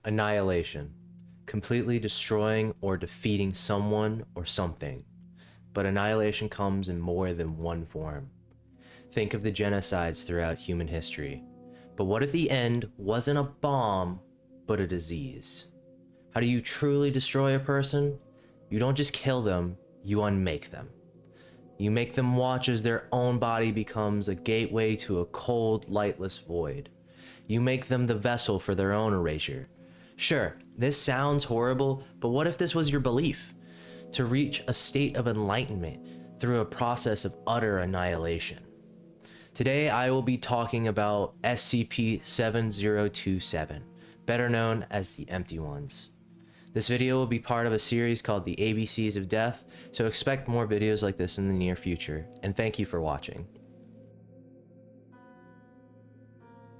Annihilation. Completely destroying or defeating someone or something. But annihilation comes in more than one form. Think of the genocides throughout human history. But what if the end wasn't a bomb, but a disease? How do you truly destroy a person? You don't just kill them, you unmake them. You make them watch as their own body becomes a gateway to a cold, lightless void. You make them the vessel for their own erasure. Sure, this sounds horrible, but what if this was your belief? To reach a state of enlightenment through a process of utter annihilation. Today I will be talking about SCP-7027, better known as the Empty Ones. This video will be part of a series called the ABCs of Death, so expect more videos like this in the near future, and thank you for watching.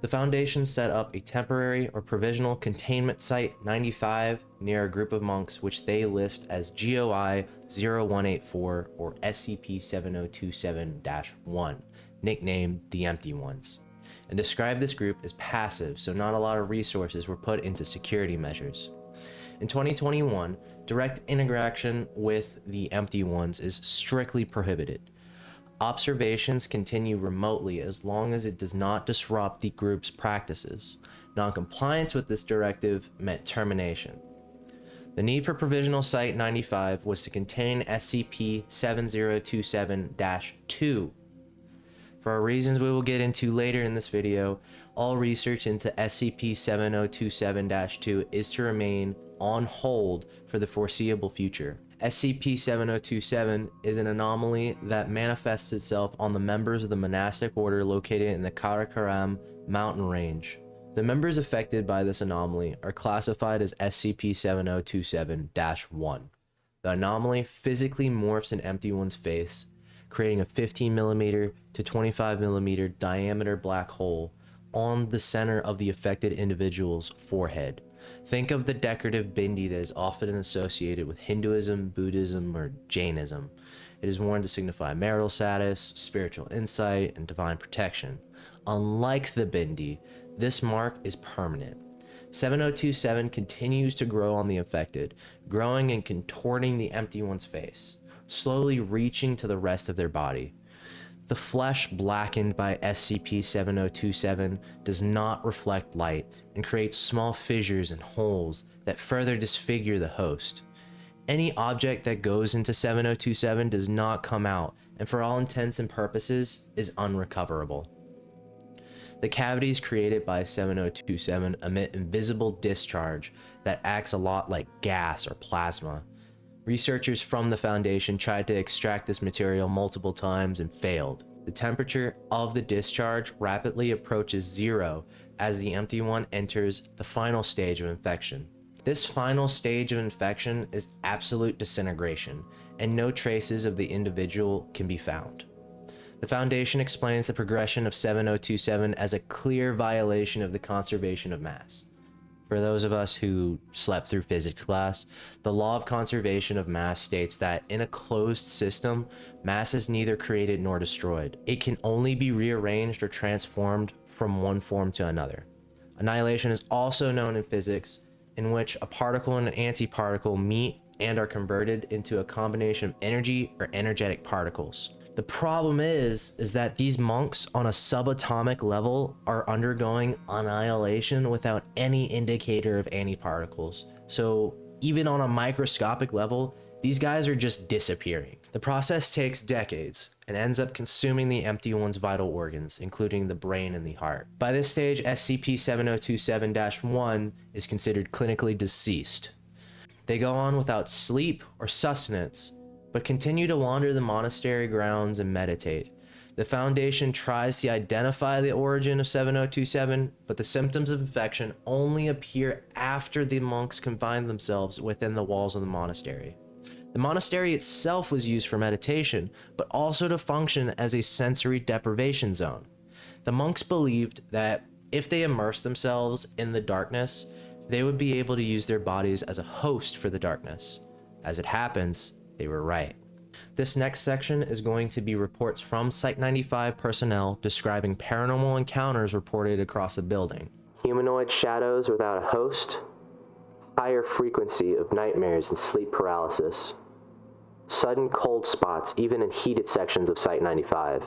The Foundation set up a temporary or provisional containment site 95 near a group of monks which they list as GOI 0184 or SCP-7027-1, nicknamed the Empty Ones, and describe this group as passive, so not a lot of resources were put into security measures. In 2021, direct interaction with the Empty Ones is strictly prohibited. Observations continue remotely as long as it does not disrupt the group's practices. Non-compliance with this directive meant termination. The need for Provisional Site 95 was to contain SCP-7027-2. For reasons we will get into later in this video, all research into SCP-7027-2 is to remain on hold for the foreseeable future. SCP-7027 is an anomaly that manifests itself on the members of the monastic order located in the Karakoram mountain range. The members affected by this anomaly are classified as SCP-7027-1. The anomaly physically morphs an Empty One's face, creating a 15mm to 25mm diameter black hole on the center of the affected individual's forehead. Think of the decorative bindi that is often associated with Hinduism, Buddhism, or Jainism. It is worn to signify marital status, spiritual insight, and divine protection. Unlike the bindi, this mark is permanent. 7027 continues to grow on the affected, growing and contorting the Empty One's face, slowly reaching to the rest of their body. The flesh blackened by SCP-7027 does not reflect light and creates small fissures and holes that further disfigure the host. Any object that goes into 7027 does not come out, and for all intents and purposes is unrecoverable. The cavities created by 7027 emit invisible discharge that acts a lot like gas or plasma. Researchers from the Foundation tried to extract this material multiple times and failed. The temperature of the discharge rapidly approaches zero as the Empty One enters the final stage of infection. This final stage of infection is absolute disintegration, and no traces of the individual can be found. The Foundation explains the progression of 7027 as a clear violation of the conservation of mass. For those of us who slept through physics class, the law of conservation of mass states that in a closed system, mass is neither created nor destroyed. It can only be rearranged or transformed from one form to another. Annihilation is also known in physics, in which a particle and an antiparticle meet and are converted into a combination of energy or energetic particles. The problem is that these monks on a subatomic level are undergoing annihilation without any indicator of antiparticles. So even on a microscopic level, these guys are just disappearing. The process takes decades and ends up consuming the Empty One's vital organs, including the brain and the heart. By this stage, SCP-7027-1 is considered clinically deceased. They go on without sleep or sustenance, but continue to wander the monastery grounds and meditate. The Foundation tries to identify the origin of 7027, but the symptoms of infection only appear after the monks confine themselves within the walls of the monastery. The monastery itself was used for meditation, but also to function as a sensory deprivation zone. The monks believed that if they immersed themselves in the darkness, they would be able to use their bodies as a host for the darkness. As it happens, they were right. This next section is going to be reports from Site-95 personnel describing paranormal encounters reported across the building. Humanoid shadows without a host, higher frequency of nightmares and sleep paralysis, sudden cold spots even in heated sections of Site-95,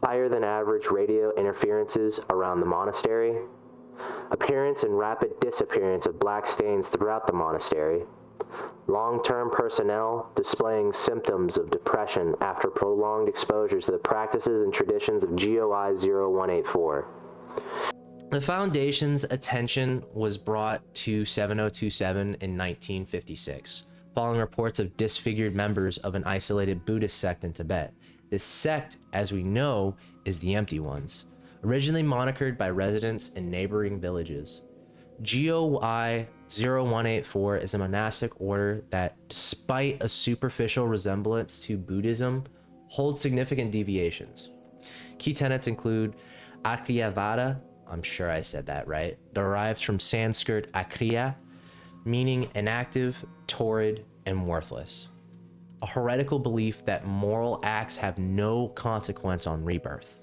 higher than average radio interferences around the monastery, appearance and rapid disappearance of black stains throughout the monastery, long-term personnel displaying symptoms of depression after prolonged exposure to the practices and traditions of GOI 0184. The Foundation's attention was brought to 7027 in 1956, following reports of disfigured members of an isolated Buddhist sect in Tibet. This sect, as we know, is the Empty Ones, originally monikered by residents in neighboring villages. GOI 0184 is a monastic order that, despite a superficial resemblance to Buddhism, holds significant deviations. Key tenets include Akriyavada, I'm sure I said that right, derived from Sanskrit akriya, meaning inactive, torrid, and worthless. A heretical belief that moral acts have no consequence on rebirth.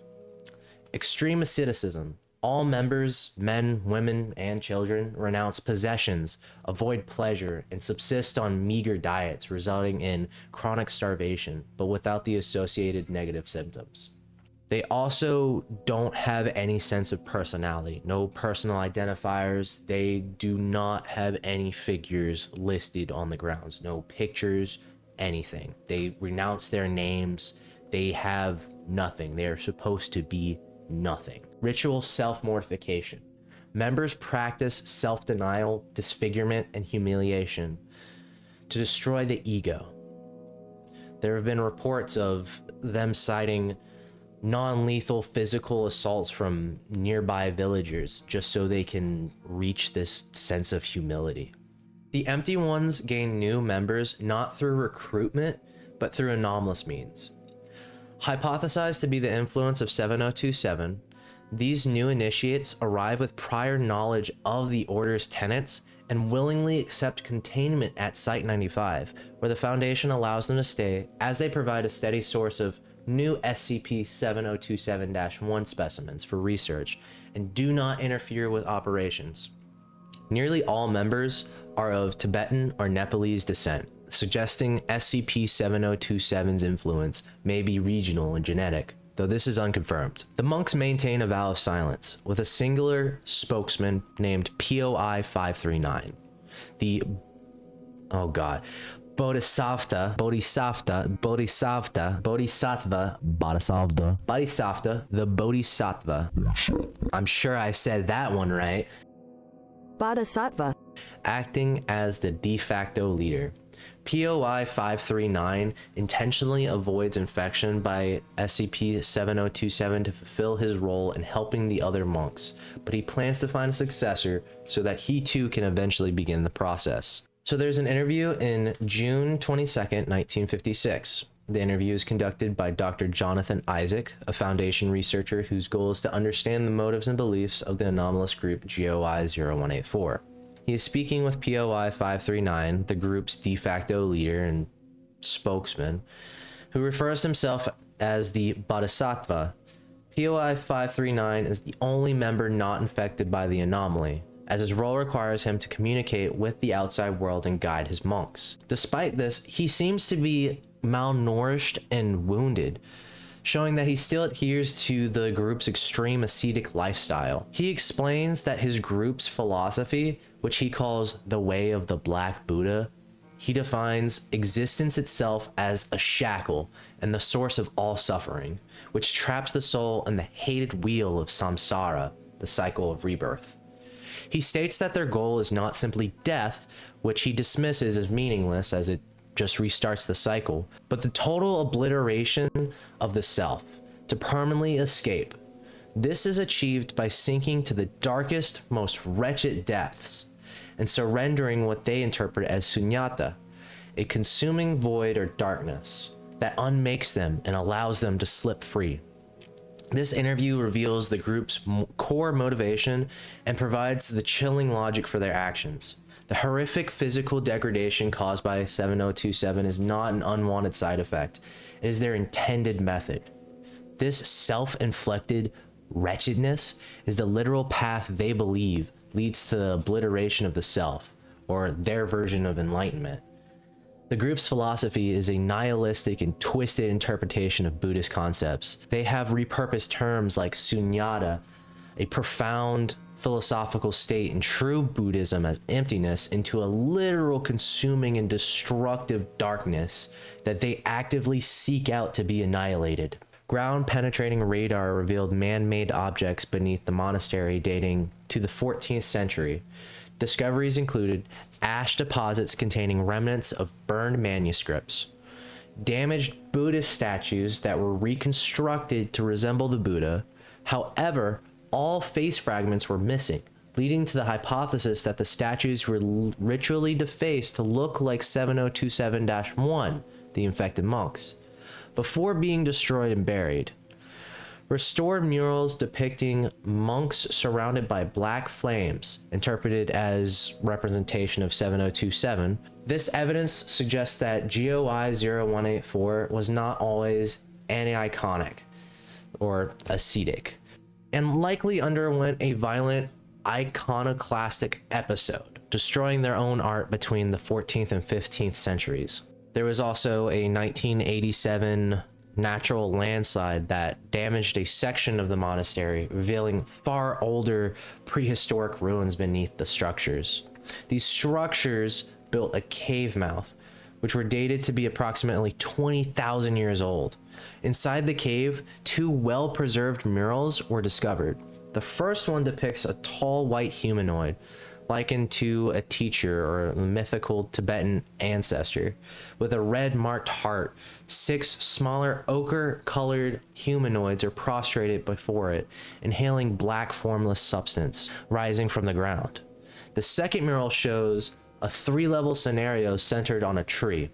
Extreme asceticism. All members, men, women, and children, renounce possessions, avoid pleasure, and subsist on meager diets, resulting in chronic starvation, but without the associated negative symptoms. They also don't have any sense of personality, no personal identifiers. They do not have any figures listed on the grounds, no pictures, anything. They renounce their names. They have nothing. They are supposed to be nothing. Ritual self-mortification. Members practice self-denial, disfigurement, and humiliation to destroy the ego. There have been reports of them citing non-lethal physical assaults from nearby villagers just so they can reach this sense of humility. The Empty Ones gain new members not through recruitment, but through anomalous means. Hypothesized to be the influence of 7027, these new initiates arrive with prior knowledge of the Order's tenets and willingly accept containment at Site-95, where the Foundation allows them to stay as they provide a steady source of new SCP-7027-1 specimens for research and do not interfere with operations. Nearly all members are of Tibetan or Nepalese descent, suggesting SCP-7027's influence may be regional and genetic, though this is unconfirmed. The monks maintain a vow of silence, with a singular spokesman named POI 539. The Bodhisattva, the Bodhisattva. I'm sure I said that one right. Bodhisattva. Acting as the de facto leader. POI 539 intentionally avoids infection by SCP-7027 to fulfill his role in helping the other monks, but he plans to find a successor so that he too can eventually begin the process. So there's an interview in June 22nd, 1956. The interview is conducted by Dr. Jonathan Isaac, a Foundation researcher whose goal is to understand the motives and beliefs of the anomalous group GOI 0184. He is speaking with POI 539, the group's de facto leader and spokesman, who refers himself as the Bodhisattva. POI 539 is the only member not infected by the anomaly, as his role requires him to communicate with the outside world and guide his monks. Despite this, he seems to be malnourished and wounded, showing that he still adheres to the group's extreme ascetic lifestyle. He explains that his group's philosophy, which he calls the way of the Black Buddha, he defines existence itself as a shackle and the source of all suffering, which traps the soul in the hated wheel of samsara, the cycle of rebirth. He states that their goal is not simply death, which he dismisses as meaningless as it just restarts the cycle, but the total obliteration of the self, to permanently escape. This is achieved by sinking to the darkest, most wretched depths, and surrendering what they interpret as sunyata, a consuming void or darkness that unmakes them and allows them to slip free. This interview reveals the group's core motivation and provides the chilling logic for their actions. The horrific physical degradation caused by 7027 is not an unwanted side effect. It is their intended method. This self-inflicted wretchedness is the literal path they believe leads to the obliteration of the self, or their version of enlightenment. The group's philosophy is a nihilistic and twisted interpretation of Buddhist concepts. They have repurposed terms like sunyata, a profound philosophical state in true Buddhism as emptiness, into a literal consuming and destructive darkness that they actively seek out to be annihilated. Ground penetrating radar revealed man-made objects beneath the monastery dating to the 14th century. Discoveries included ash deposits containing remnants of burned manuscripts, damaged Buddhist statues that were reconstructed to resemble the Buddha. However, all face fragments were missing, leading to the hypothesis that the statues were ritually defaced to look like 7027-1, the infected monks, before being destroyed and buried. Restored murals depicting monks surrounded by black flames, interpreted as representation of 7027. This evidence suggests that GOI 0184 was not always ani-iconic or ascetic, and likely underwent a violent iconoclastic episode, destroying their own art between the 14th and 15th centuries. There was also a 1987 natural landslide that damaged a section of the monastery, revealing far older prehistoric ruins beneath the structures. These structures built a cave mouth, which were dated to be approximately 20,000 years old. Inside the cave, two well-preserved murals were discovered. The first one depicts a tall white humanoid, likened to a teacher or a mythical Tibetan ancestor, with a red marked heart. 6 smaller ochre-colored humanoids are prostrated before it, inhaling black formless substance rising from the ground. The second mural shows a 3-level scenario centered on a tree.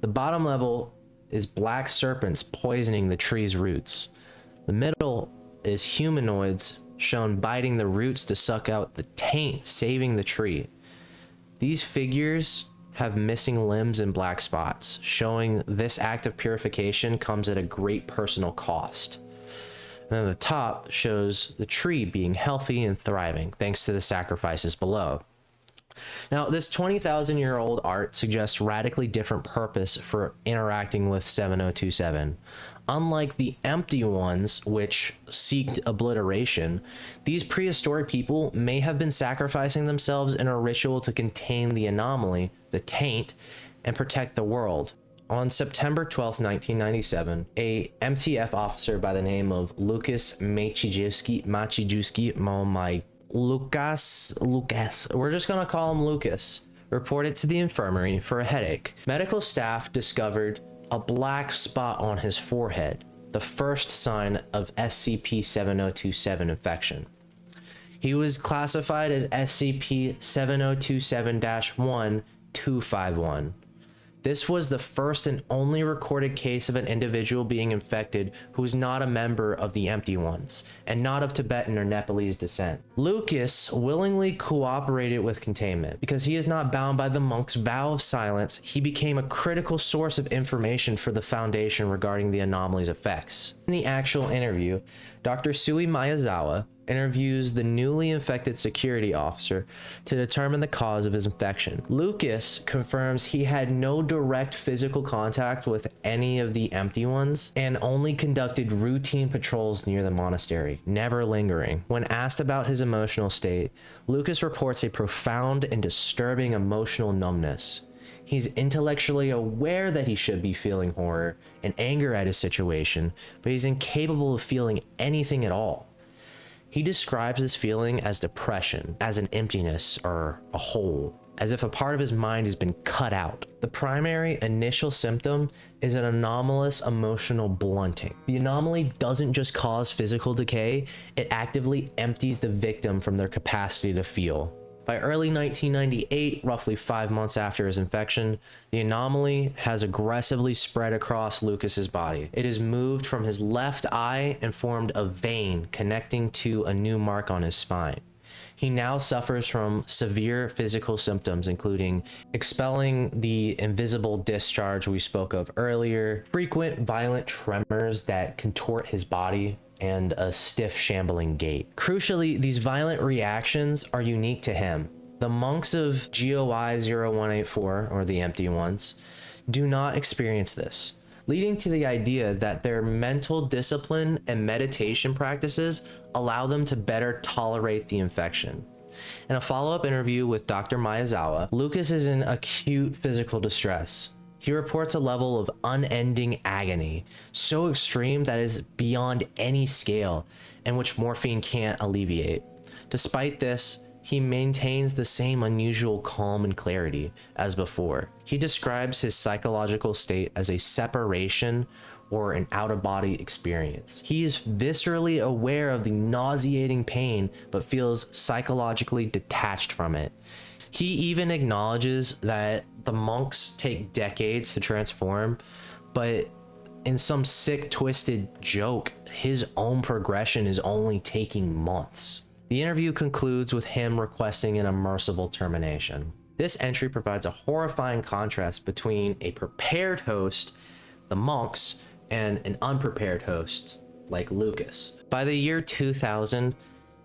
The bottom level is black serpents poisoning the tree's roots. The middle is humanoids shown biting the roots to suck out the taint, saving the tree. These figures have missing limbs and black spots, showing this act of purification comes at a great personal cost. And then the top shows the tree being healthy and thriving thanks to the sacrifices below. Now, this 20,000-year-old art suggests radically different purpose for interacting with 7027. Unlike the empty ones, which seeked obliteration, these prehistoric people may have been sacrificing themselves in a ritual to contain the anomaly, the taint, and protect the world. On September 12, 1997, a MTF officer by the name of Lucas Maciejewski, Lucas, we're just gonna call him Lucas, reported to the infirmary for a headache. Medical staff discovered a black spot on his forehead, the first sign of SCP-7027 infection. He was classified as SCP-7027-1-251. This was the first and only recorded case of an individual being infected who was not a member of the Empty Ones, and not of Tibetan or Nepalese descent. Lucas willingly cooperated with containment. Because he is not bound by the monk's vow of silence, he became a critical source of information for the Foundation regarding the anomaly's effects. In the actual interview, Dr. Sui Miyazawa interviews the newly infected security officer to determine the cause of his infection. Lucas confirms he had no direct physical contact with any of the Empty Ones and only conducted routine patrols near the monastery, never lingering. When asked about his emotional state, Lucas reports a profound and disturbing emotional numbness. He's intellectually aware that he should be feeling horror and anger at his situation, but he's incapable of feeling anything at all. He describes this feeling as depression, as an emptiness or a hole, as if a part of his mind has been cut out. The primary initial symptom is an anomalous emotional blunting. The anomaly doesn't just cause physical decay, it actively empties the victim from their capacity to feel. By early 1998, roughly 5 months after his infection, the anomaly has aggressively spread across Lucas's body. It has moved from his left eye and formed a vein connecting to a new mark on his spine. He now suffers from severe physical symptoms, including expelling the invisible discharge we spoke of earlier, frequent violent tremors that contort his body, and a stiff, shambling gait. Crucially, these violent reactions are unique to him. The monks of GOI 0184, or the empty ones, do not experience this, leading to the idea that their mental discipline and meditation practices allow them to better tolerate the infection. In a follow-up interview with Dr. Miyazawa, Lucas is in acute physical distress. He reports a level of unending agony, so extreme that it is beyond any scale, and which morphine can't alleviate. Despite this, he maintains the same unusual calm and clarity as before. He describes his psychological state as a separation or an out-of-body experience. He is viscerally aware of the nauseating pain, but feels psychologically detached from it. He even acknowledges that the monks take decades to transform, but in some sick, twisted joke, his own progression is only taking months. The interview concludes with him requesting an unmerciful termination. This entry provides a horrifying contrast between a prepared host, the monks, and an unprepared host like Lucas. By the year 2000,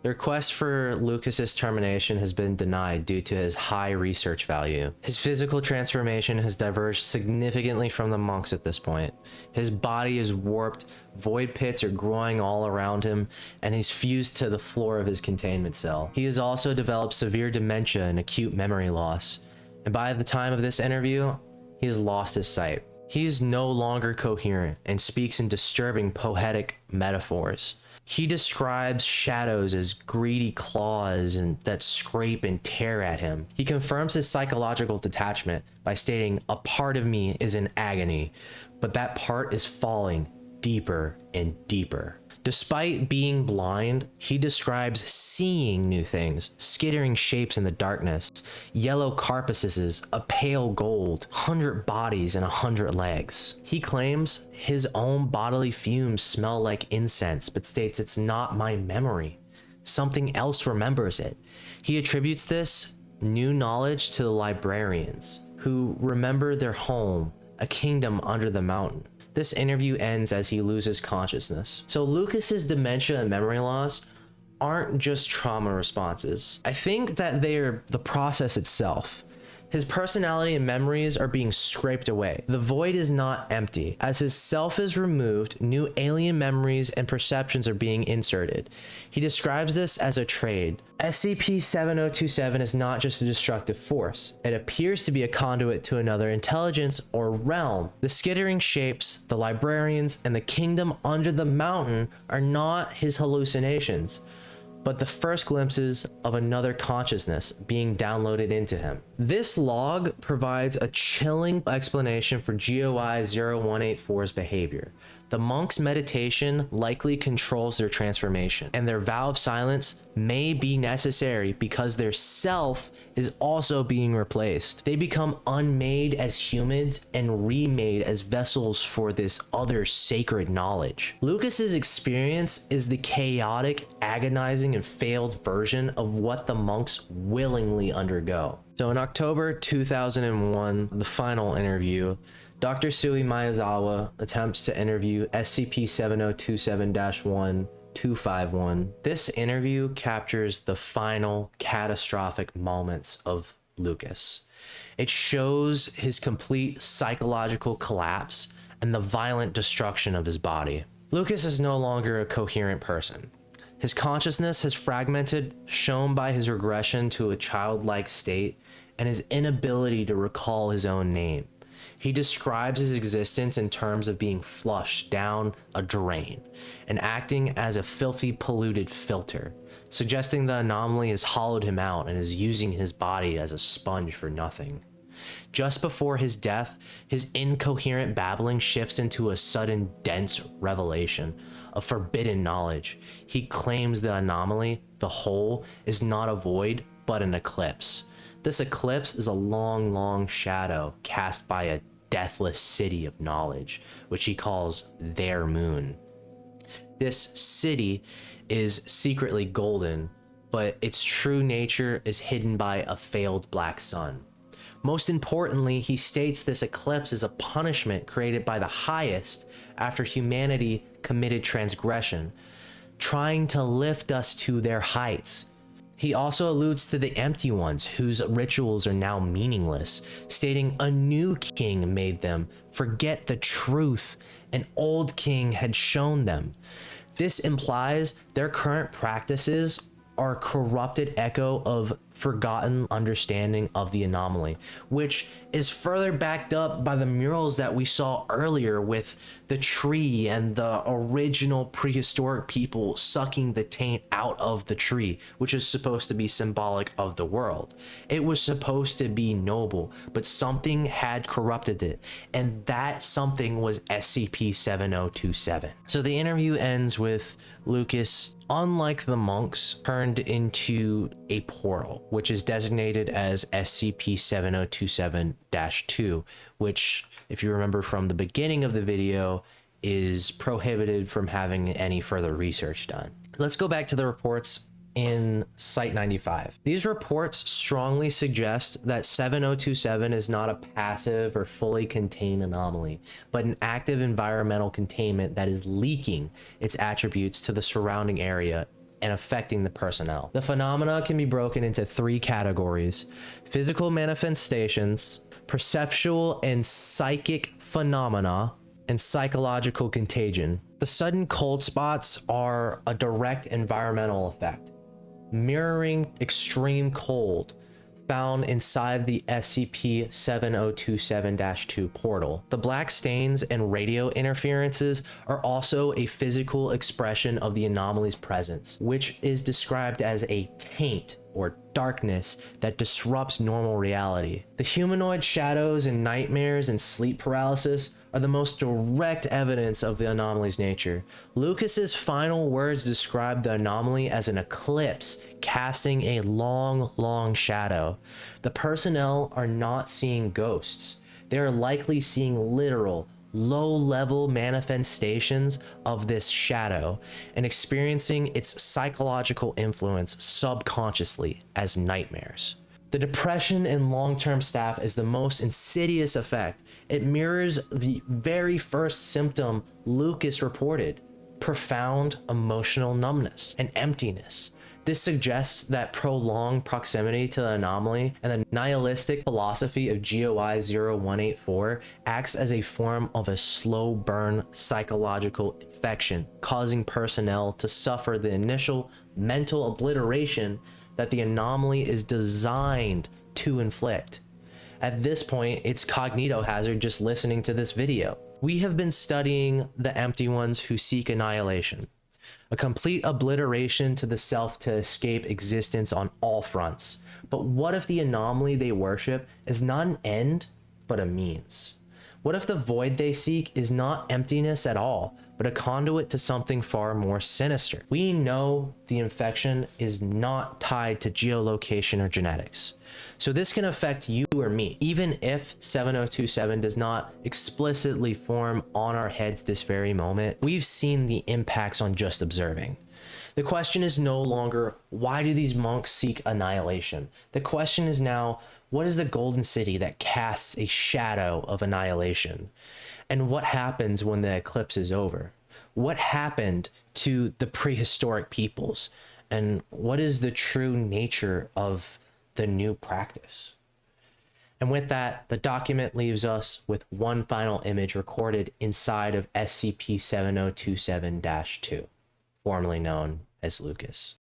the request for Lucas's termination has been denied due to his high research value. His physical transformation has diverged significantly from the monks at this point. His body is warped, void pits are growing all around him, and he's fused to the floor of his containment cell. He has also developed severe dementia and acute memory loss, and by the time of this interview, he has lost his sight. He is no longer coherent and speaks in disturbing poetic metaphors. He describes shadows as greedy claws that scrape and tear at him. He confirms his psychological detachment by stating, "A part of me is in agony, but that part is falling deeper and deeper." Despite being blind, he describes seeing new things, skittering shapes in the darkness, yellow carapaces, a pale gold, 100 bodies and 100 legs. He claims his own bodily fumes smell like incense, but states it's not my memory. Something else remembers it. He attributes this new knowledge to the librarians, who remember their home, a kingdom under the mountain. This interview ends as he loses consciousness. So Lucas's dementia and memory loss aren't just trauma responses. I think that they're the process itself. His personality and memories are being scraped away. The void is not empty. As his self is removed, new alien memories and perceptions are being inserted. He describes this as a trade. SCP-7027 is not just a destructive force. It appears to be a conduit to another intelligence or realm. The skittering shapes, the librarians, and the kingdom under the mountain are not his hallucinations, but the first glimpses of another consciousness being downloaded into him. This log provides a chilling explanation for GOI 0184's behavior. The monk's meditation likely controls their transformation, and their vow of silence may be necessary because their self is also being replaced. They become unmade as humans and remade as vessels for this other sacred knowledge. Lucas's experience is the chaotic, agonizing, and failed version of what the monks willingly undergo. So in October 2001, the final interview, Dr. Sui Miyazawa attempts to interview SCP-7027-1-251. This interview captures the final catastrophic moments of Lucas. It shows his complete psychological collapse and the violent destruction of his body. Lucas is no longer a coherent person. His consciousness has fragmented, shown by his regression to a childlike state and his inability to recall his own name. He describes his existence in terms of being flushed down a drain and acting as a filthy, polluted filter, suggesting the anomaly has hollowed him out and is using his body as a sponge for nothing. Just before his death, his incoherent babbling shifts into a sudden, dense revelation of forbidden knowledge. He claims the anomaly, the whole, is not a void, but an eclipse. This eclipse is a long, long shadow cast by a deathless city of knowledge, which he calls their moon. This city is secretly golden, but its true nature is hidden by a failed black sun. Most importantly, he states this eclipse is a punishment created by the highest after humanity committed transgression, trying to lift us to their heights. He also alludes to the empty ones, whose rituals are now meaningless, stating a new king made them forget the truth an old king had shown them. This implies their current practices are a corrupted echo of forgotten understanding of the anomaly, which is further backed up by the murals that we saw earlier with the tree and the original prehistoric people sucking the taint out of the tree, which is supposed to be symbolic of the world. It was supposed to be noble, but something had corrupted it, and that something was SCP-7027. So the interview ends with Lucas, unlike the monks, turned into a portal, which is designated as SCP-7027-2, which, if you remember from the beginning of the video, is prohibited from having any further research done. Let's go back to the reports in Site 95. These reports strongly suggest that 7027 is not a passive or fully contained anomaly, but an active environmental containment that is leaking its attributes to the surrounding area and affecting the personnel. The phenomena can be broken into three categories: physical manifestations, perceptual and psychic phenomena, and psychological contagion. The sudden cold spots are a direct environmental effect, mirroring extreme cold found inside the SCP-7027-2 portal. The black stains and radio interferences are also a physical expression of the anomaly's presence, which is described as a taint or darkness that disrupts normal reality. The humanoid shadows and nightmares and sleep paralysis are the most direct evidence of the anomaly's nature. Lucas's final words describe the anomaly as an eclipse casting a long shadow. The personnel are not seeing ghosts. They are likely seeing literal, low-level manifestations of this shadow and experiencing its psychological influence subconsciously as nightmares. The depression in long-term staff is the most insidious effect. It mirrors the very first symptom Lucas reported: profound emotional numbness and emptiness. This suggests that prolonged proximity to the anomaly and the nihilistic philosophy of GOI 0184 acts as a form of a slow burn psychological infection, causing personnel to suffer the initial mental obliteration that the anomaly is designed to inflict. At this point, it's cognito hazard just listening to this video. We have been studying the empty ones who seek annihilation, a complete obliteration to the self to escape existence on all fronts. But what if the anomaly they worship is not an end, but a means? What if the void they seek is not emptiness at all, but a conduit to something far more sinister? We know the infection is not tied to geolocation or genetics, so this can affect you or me. Even if 7027 does not explicitly form on our heads this very moment, we've seen the impacts on just observing. The question is no longer, why do these monks seek annihilation? The question is now, what is the golden city that casts a shadow of annihilation? And what happens when the eclipse is over? What happened to the prehistoric peoples? And what is the true nature of the new practice? And with that, the document leaves us with one final image recorded inside of SCP-7027-2, formerly known as Lucas.